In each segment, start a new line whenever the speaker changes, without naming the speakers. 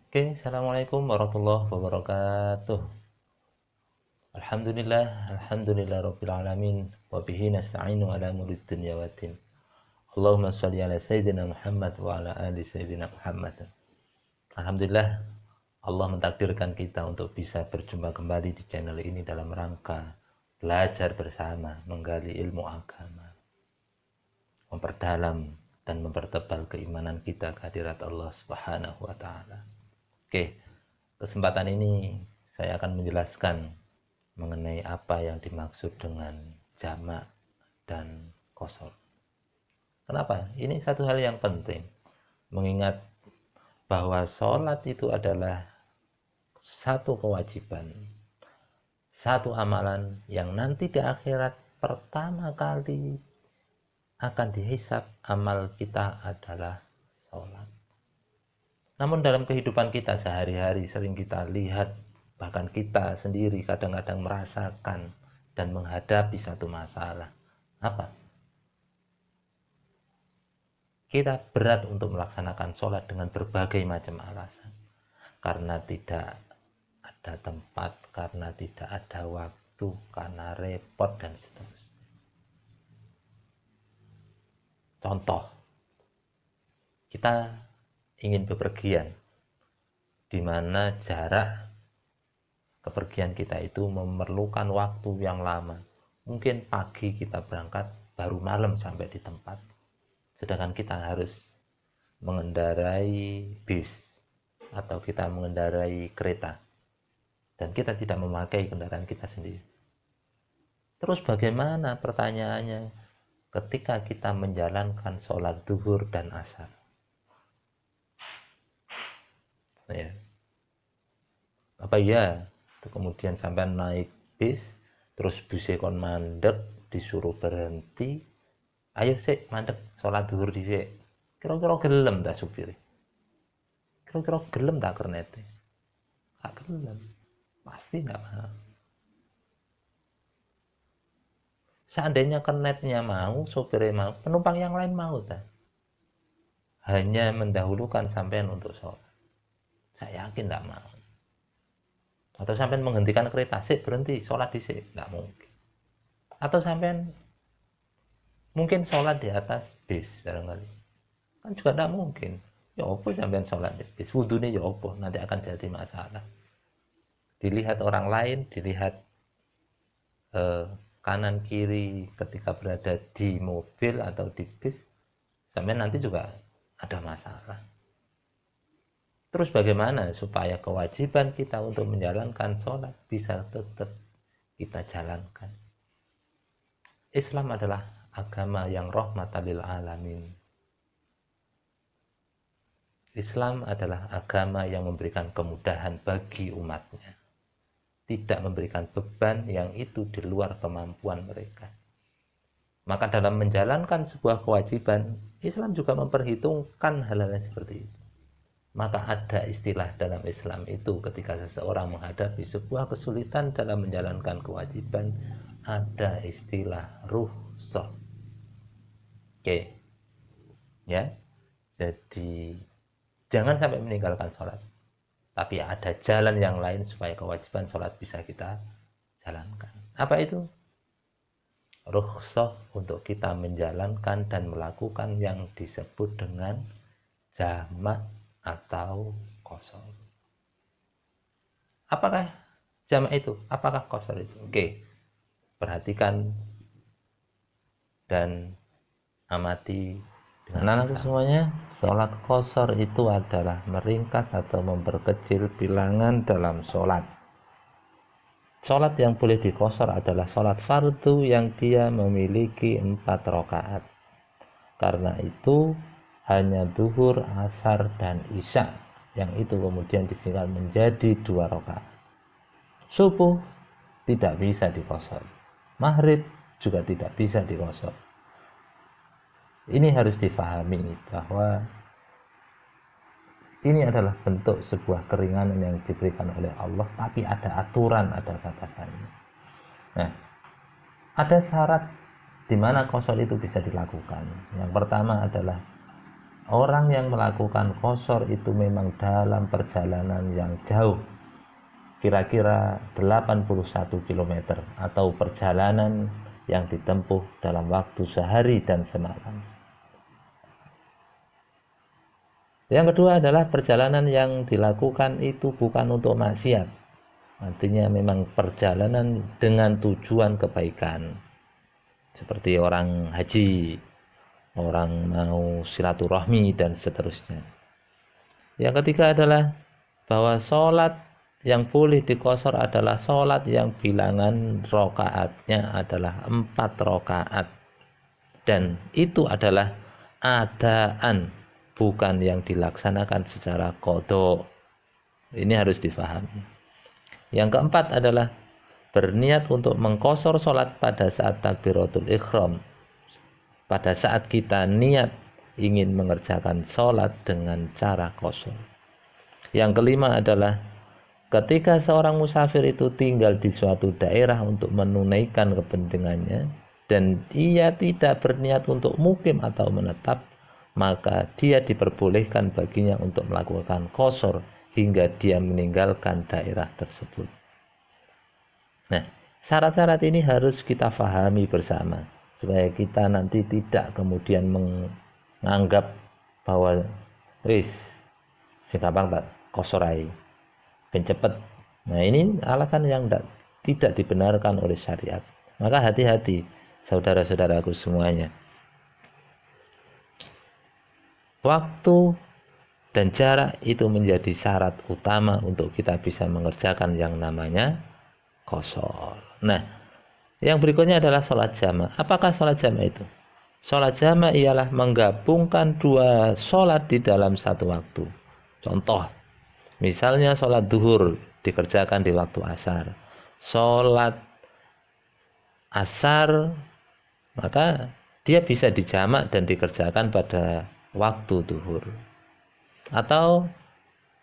Oke, assalamualaikum warahmatullahi wabarakatuh. Alhamdulillah rabbil alamin wa bihi nasta'inu ala umuri dunya waddin. Allahumma shalli ala sayyidina Muhammad wa ala ali sayyidina Muhammad. Alhamdulillah Allah mentakdirkan kita untuk bisa berjumpa kembali di channel ini dalam rangka belajar bersama, menggali ilmu agama, memperdalam dan mempertebal keimanan kita kehadirat Allah Subhanahu wa taala. Oke, kesempatan ini saya akan menjelaskan mengenai apa yang dimaksud dengan jamak dan qashar. Kenapa? Ini satu hal yang penting, mengingat bahwa sholat itu adalah satu kewajiban, satu amalan yang nanti di akhirat pertama kali akan dihisab amal kita adalah sholat. Namun dalam kehidupan kita sehari-hari sering kita lihat, bahkan kita sendiri kadang-kadang merasakan dan menghadapi satu masalah. Apa? Kita berat untuk melaksanakan sholat dengan berbagai macam alasan. Karena tidak ada tempat, karena tidak ada waktu, karena repot, dan seterusnya. Contoh, kita ingin bepergian, di mana jarak kepergian kita itu memerlukan waktu yang lama. Mungkin pagi kita berangkat, baru malam sampai di tempat. Sedangkan kita harus mengendarai bis atau kita mengendarai kereta. Dan kita tidak memakai kendaraan kita sendiri. Terus bagaimana pertanyaannya ketika kita menjalankan sholat zuhur dan asar? Ya. Apa ya? Kemudian sampai naik bis, terus busnya kon mandek, disuruh berhenti, ayo sik mandek sholat zuhur dhisik. Kira-kira gelem tak supir? Kira-kira gelem tak kernete? Gak gelem, pasti gak mau. Seandainya kernetnya mau, sopirnya mau, penumpang yang lain mau tak? Hanya mendahulukan sampean untuk sholat. Saya yakin gak mau. Atau sampean menghentikan kereta, sik berhenti sholat dhisik, nggak mungkin. Atau sampean mungkin sholat di atas bis barangkali, kan juga nggak mungkin. Ya opo sampean sholat di bis, wudhunya ya opo, nanti akan jadi masalah. Dilihat orang lain, dilihat kanan kiri ketika berada di mobil atau di bis, sampean nanti juga ada masalah. Terus bagaimana supaya kewajiban kita untuk menjalankan sholat bisa tetap kita jalankan? Islam adalah agama yang rahmatan lil alamin. Islam adalah agama yang memberikan kemudahan bagi umatnya, tidak memberikan beban yang itu di luar kemampuan mereka. Maka dalam menjalankan sebuah kewajiban, Islam juga memperhitungkan hal-hal seperti itu. Maka ada istilah dalam Islam itu ketika seseorang menghadapi sebuah kesulitan dalam menjalankan kewajiban, ada istilah rukhsah. Oke. Ya. Jadi jangan sampai meninggalkan sholat. Tapi ada jalan yang lain supaya kewajiban sholat bisa kita jalankan. Apa itu? Rukhsah untuk kita menjalankan dan melakukan yang disebut dengan jamak atau qashar. Apakah jamak itu? Apakah qashar itu? Oke. Perhatikan dan amati dengan anakku semuanya. Sholat qashar itu adalah meringkas atau memperkecil bilangan dalam sholat. Sholat yang boleh diqashar adalah sholat fardu yang dia memiliki 4 rakaat. Karena itu hanya zuhur, asar, dan isya yang itu kemudian disingkat menjadi 2 rakaat. Subuh tidak bisa diqashar. Maghrib juga tidak bisa diqashar. Ini harus difahami bahwa ini adalah bentuk sebuah keringanan yang diberikan oleh Allah, tapi ada aturan, ada batasannya. Nah, ada syarat di mana qashar itu bisa dilakukan. Yang pertama adalah orang yang melakukan qashar itu memang dalam perjalanan yang jauh, kira-kira 81 km atau perjalanan yang ditempuh dalam waktu sehari dan semalam. Yang kedua adalah perjalanan yang dilakukan itu bukan untuk maksiat. Artinya memang perjalanan dengan tujuan kebaikan. Seperti orang haji, orang mau silaturahmi dan seterusnya. Yang ketiga adalah bahwa sholat yang boleh diqashar adalah sholat yang bilangan rokaatnya adalah 4 rokaat. Dan itu adalah adaan, bukan yang dilaksanakan secara qadha. Ini harus difahami. Yang keempat adalah berniat untuk mengqashar sholat pada saat takbiratul ihram. Pada saat kita niat ingin mengerjakan sholat dengan cara qashar. Yang kelima adalah ketika seorang musafir itu tinggal di suatu daerah untuk menunaikan kepentingannya dan ia tidak berniat untuk mukim atau menetap, maka dia diperbolehkan baginya untuk melakukan qashar hingga dia meninggalkan daerah tersebut. Nah, syarat-syarat ini harus kita pahami bersama supaya kita nanti tidak kemudian menganggap bahwa sing gampang tak qashar ae ben cepet. Nah, ini alasan yang tidak dibenarkan oleh syariat. Maka hati-hati saudara-saudaraku semuanya. Waktu dan jarak itu menjadi syarat utama untuk kita bisa mengerjakan yang namanya qashar. Nah, yang berikutnya adalah sholat jamaah. Apakah sholat jamaah itu? Sholat jamaah ialah menggabungkan dua sholat di dalam satu waktu. Contoh, misalnya sholat duhur dikerjakan di waktu asar. Sholat asar, maka dia bisa dijamak dan dikerjakan pada waktu duhur. Atau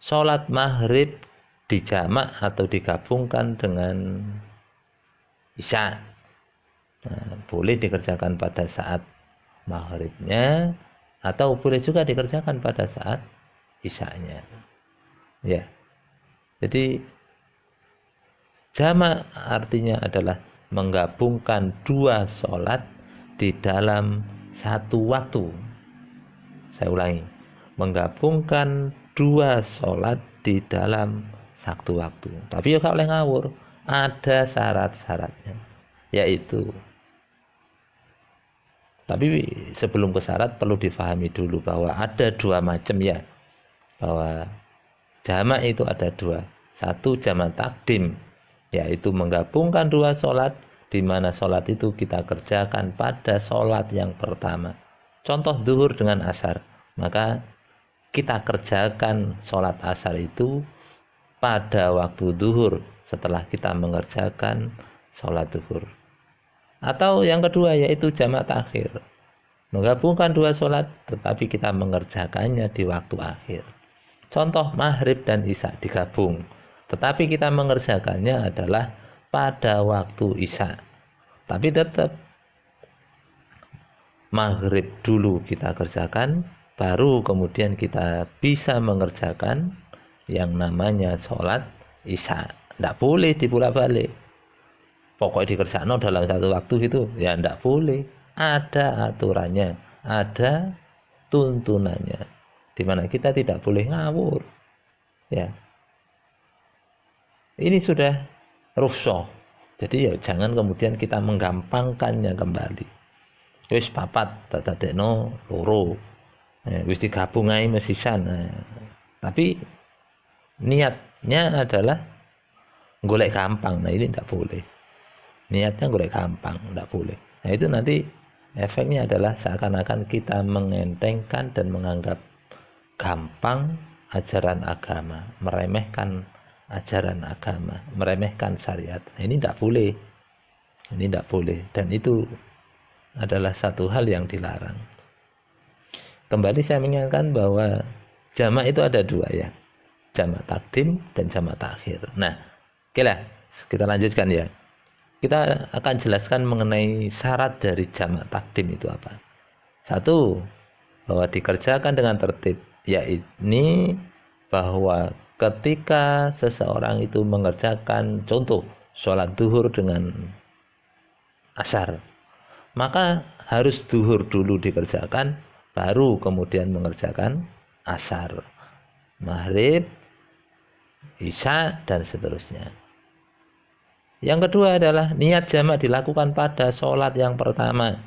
sholat maghrib dijamak atau digabungkan dengan isya. Nah, boleh dikerjakan pada saat maghribnya atau boleh juga dikerjakan pada saat isyanya. Ya. Jadi jamak artinya adalah menggabungkan dua sholat di dalam satu waktu. Saya ulangi, menggabungkan dua sholat di dalam satu waktu. Tapi ya kalau ngawur, ada syarat-syaratnya, yaitu, tapi sebelum ke syarat perlu difahami dulu bahwa ada dua macam ya, bahwa jamak itu ada dua. Satu jamak takdim, yaitu menggabungkan dua sholat, di mana sholat itu kita kerjakan pada sholat yang pertama. Contoh duhur dengan asar, maka kita kerjakan sholat asar itu pada waktu duhur setelah kita mengerjakan sholat duhur. Atau yang kedua yaitu jamak takhir, menggabungkan dua sholat tetapi kita mengerjakannya di waktu akhir. Contoh maghrib dan isya digabung, tetapi kita mengerjakannya adalah pada waktu isya. Tapi tetap maghrib dulu kita kerjakan, baru kemudian kita bisa mengerjakan yang namanya sholat isya. Tidak boleh dipulak-balik. Pokoknya dikerjakan dalam satu waktu gitu, ya tidak boleh. Ada aturannya, ada tuntunannya, di mana kita tidak boleh ngawur. Ya, ini sudah rukhsah. Jadi ya jangan kemudian kita menggampangkannya kembali. Wis papat tak dadekno loro. Wis digabung ae mesisan. Tapi niatnya adalah golek gampang. Nah, ini tidak boleh. Niatnya golek gampang, tidak boleh. Nah, itu nanti efeknya adalah seakan-akan kita mengentengkan dan menganggap gampang ajaran agama, meremehkan ajaran agama, meremehkan syariat. Nah, ini tidak boleh. Ini tidak boleh. Dan itu adalah satu hal yang dilarang. Kembali saya mengingatkan bahwa jamak itu ada dua ya, jamak takdim dan jamak takhir. Nah, oke lah, kita lanjutkan ya. Kita akan jelaskan mengenai syarat dari jamak takdim itu apa. Satu, bahwa dikerjakan dengan tertib, yakni bahwa ketika seseorang itu mengerjakan contoh sholat duhur dengan asar, maka harus duhur dulu dikerjakan, baru kemudian mengerjakan asar, maghrib, isya, dan seterusnya. Yang kedua adalah niat jamak dilakukan pada sholat yang pertama.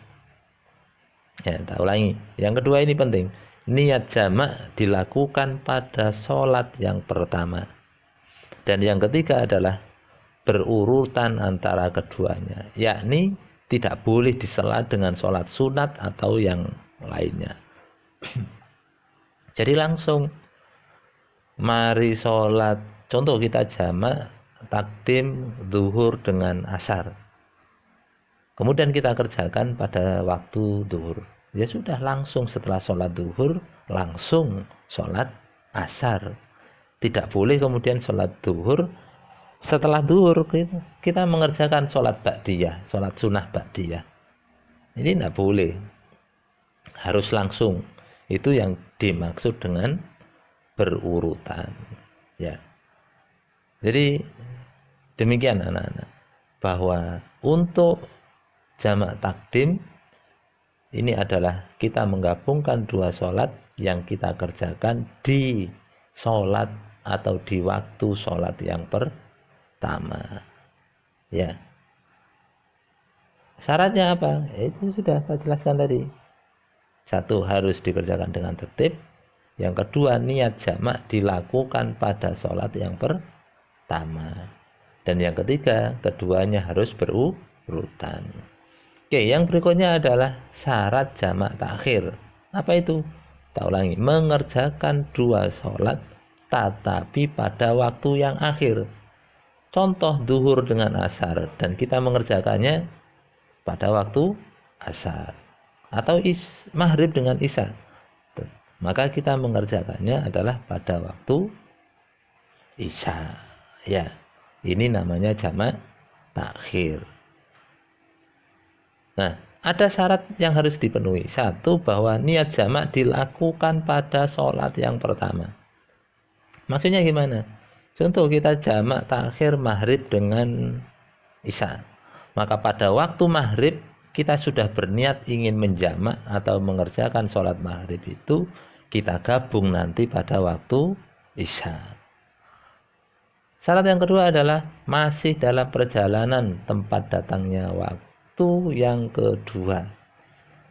Ya, tak ulangi. Yang kedua ini penting. Niat jamak dilakukan pada sholat yang pertama. Dan yang ketiga adalah berurutan antara keduanya. Yakni tidak boleh disela dengan sholat sunat atau yang lainnya. Jadi langsung mari sholat. Contoh kita jamak takdim zuhur dengan asar. Kemudian kita kerjakan pada waktu zuhur. Ya sudah, langsung setelah sholat zuhur langsung sholat asar. Tidak boleh kemudian sholat zuhur, setelah zuhur kita mengerjakan sholat ba'diyah, sholat sunnah ba'diyah. Ini tidak boleh, harus langsung. Itu yang dimaksud dengan berurutan. Ya. Jadi demikian anak-anak, bahwa untuk jamak takdim ini adalah kita menggabungkan dua sholat yang kita kerjakan di sholat atau di waktu sholat yang pertama. Ya. Syaratnya apa? Itu sudah saya jelaskan tadi. Satu, harus dikerjakan dengan tertib. Yang kedua, niat jamak dilakukan pada sholat yang pertama. Dan yang ketiga, keduanya harus berurutan. Oke, yang berikutnya adalah syarat jamak takhir. Apa itu? Tak ulangi, mengerjakan dua sholat tetapi pada waktu yang akhir. Contoh duhur dengan asar, dan kita mengerjakannya pada waktu asar. Atau maghrib dengan isya, maka kita mengerjakannya adalah pada waktu isya. Ya, ini namanya jamak takhir. Nah, ada syarat yang harus dipenuhi. Satu, bahwa niat jamak dilakukan pada sholat yang pertama. Maksudnya gimana? Contoh kita jamak takhir maghrib dengan isya. Maka pada waktu maghrib kita sudah berniat ingin menjamak atau mengerjakan sholat maghrib itu, kita gabung nanti pada waktu isya. Syarat yang kedua adalah masih dalam perjalanan tempat datangnya waktu yang kedua.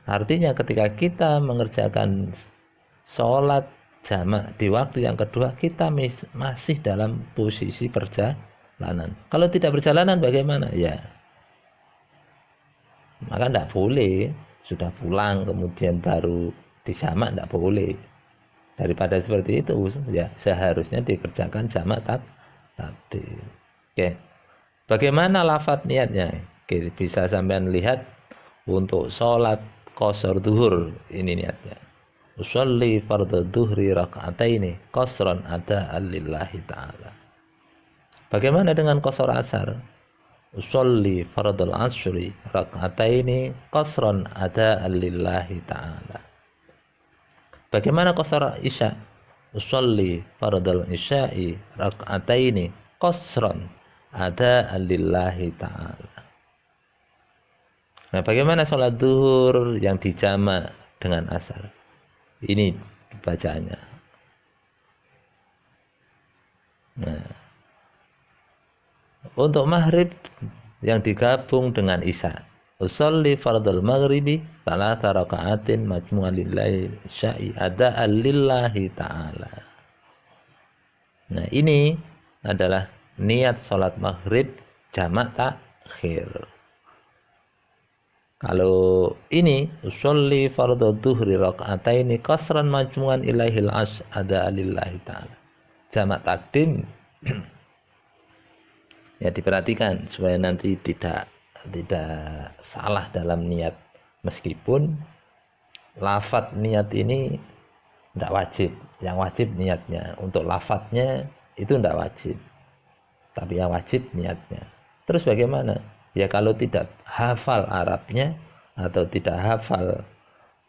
Artinya ketika kita mengerjakan sholat jamak di waktu yang kedua, kita masih dalam posisi perjalanan. Kalau tidak perjalanan bagaimana? Ya, maka tidak boleh sudah pulang kemudian baru dijamak, tidak boleh. Daripada seperti itu, ya seharusnya dikerjakan jamak tadi. Oke, bagaimana lafadz niatnya? Oke, bisa sampean lihat untuk sholat qashar duhur, ini niatnya. Usolli fardhu duhri raka'ataini qasran ada'an lillahi ta'ala. Bagaimana dengan qashar asar? Usolli fardhul asri raka'ataini qasran ada'an lillahi ta'ala. Bagaimana qashar isya? Usolli fardhul isya'i raka'ataini qasran ada'an lillahi ta'ala. Nah, bagaimana sholat duhur yang dijamak dengan asar? Ini bacaannya. Nah, untuk maghrib yang digabung dengan isya. Usolli fardhul maghribi salatsa raka'atin majmu'an lillahi sya'i ada'an lillahi ta'ala. Nah, ini adalah niat sholat maghrib jamak takhir. Kalau ini usolli fardhu duhri raka'ataini qasran majmu'an ilaihil asy ada lillahi ta'ala. Jamak takdim ya diperhatikan supaya nanti tidak salah dalam niat, meskipun lafadz niat ini tidak wajib. Yang wajib niatnya. Untuk lafadznya itu tidak wajib, tapi yang wajib niatnya. Terus bagaimana? Ya kalau tidak hafal Arabnya atau tidak hafal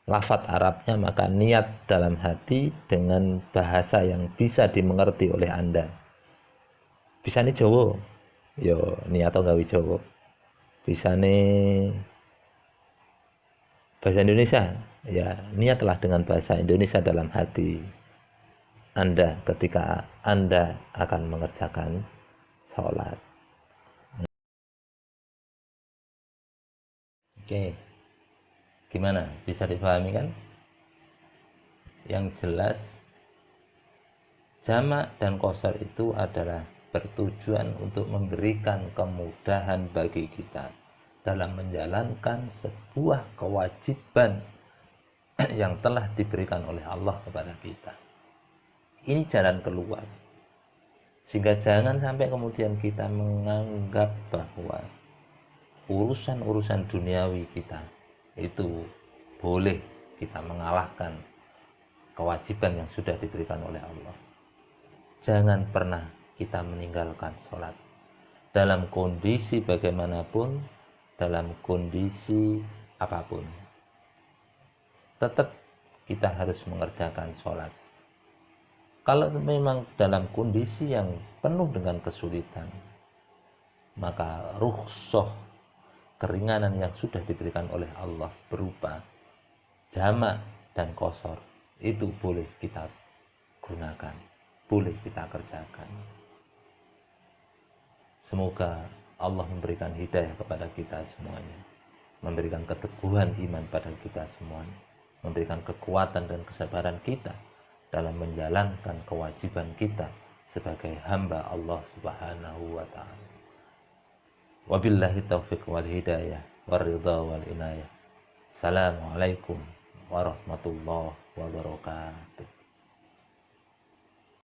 lafadz Arabnya, maka niat dalam hati dengan bahasa yang bisa dimengerti oleh Anda. Bisa nih Jawa, yo niat atau gawe Jawa. Bisa nih bahasa Indonesia, ya niatlah dengan bahasa Indonesia dalam hati Anda ketika Anda akan mengerjakan sholat. Oke, gimana? Bisa dipahami kan? Yang jelas, jamak dan qashar itu adalah bertujuan untuk memberikan kemudahan bagi kita dalam menjalankan sebuah kewajiban yang telah diberikan oleh Allah kepada kita. Ini jalan keluar. Sehingga jangan sampai kemudian kita menganggap bahwa urusan-urusan duniawi kita itu boleh kita mengalahkan kewajiban yang sudah diberikan oleh Allah. Jangan pernah kita meninggalkan sholat dalam kondisi bagaimanapun, dalam kondisi apapun. Tetap kita harus mengerjakan sholat. Kalau memang dalam kondisi yang penuh dengan kesulitan, maka rukhsah, keringanan yang sudah diberikan oleh Allah berupa jamak dan qashar itu boleh kita gunakan, boleh kita kerjakan. Semoga Allah memberikan hidayah kepada kita semuanya, memberikan keteguhan iman pada kita semuanya, memberikan kekuatan dan kesabaran kita dalam menjalankan kewajiban kita sebagai hamba Allah Subhanahu wa ta'ala. Wabillahi taufiq wal hidayah wal ridha wal inayah. Assalamualaikum warahmatullahi wabarakatuh.